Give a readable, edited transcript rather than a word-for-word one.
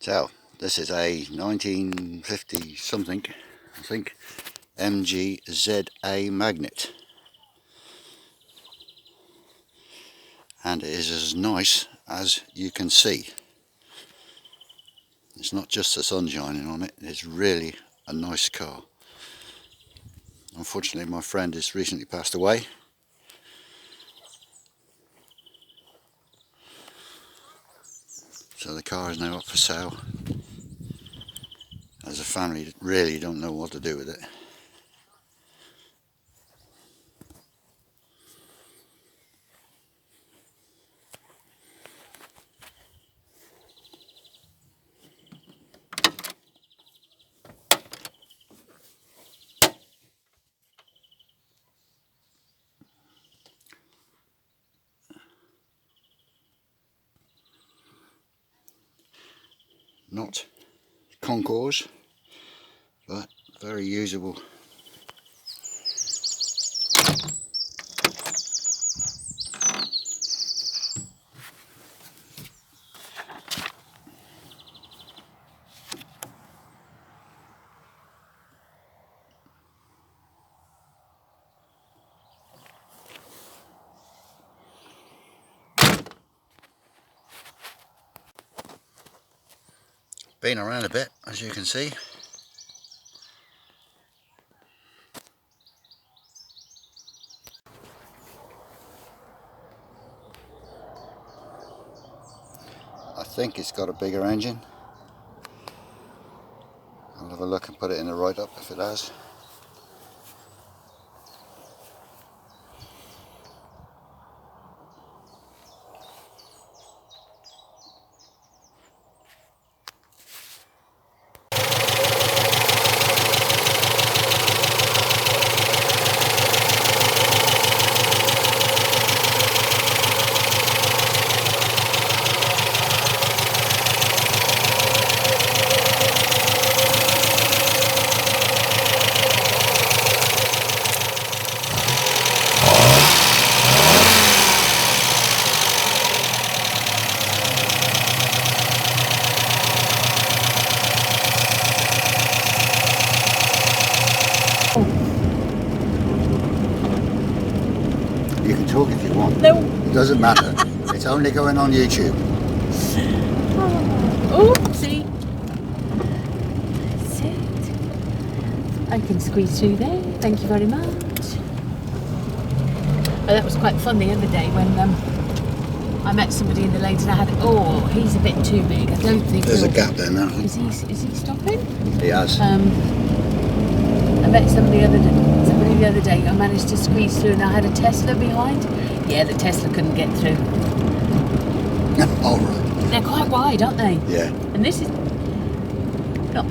So this is a 1950 something, I think, MGZA magnet, and it is as nice as you can see. It's not just the sun shining on it, it's really a nice car. Unfortunately my friend has recently passed away, so the car is now up for sale, as a family really don't know what to do with it. Not concours, but very usable. Been around a bit, as you can see. I think it's got a bigger engine. I'll have a look and put it in the write-up if it has. You can talk if you want. No. It doesn't matter. It's only going on YouTube. Oh, see? That's it. I can squeeze through there. Thank you very much. Oh, that was quite fun the other day when I met somebody in the lanes and I had, oh, he's a bit too big. I don't think there's a gap there now. Is he stopping? He has. I met somebody the other day. I managed to squeeze through and I had a Tesla behind. Yeah, the Tesla couldn't get through. All right. They're quite wide, aren't they? Yeah. And this is not.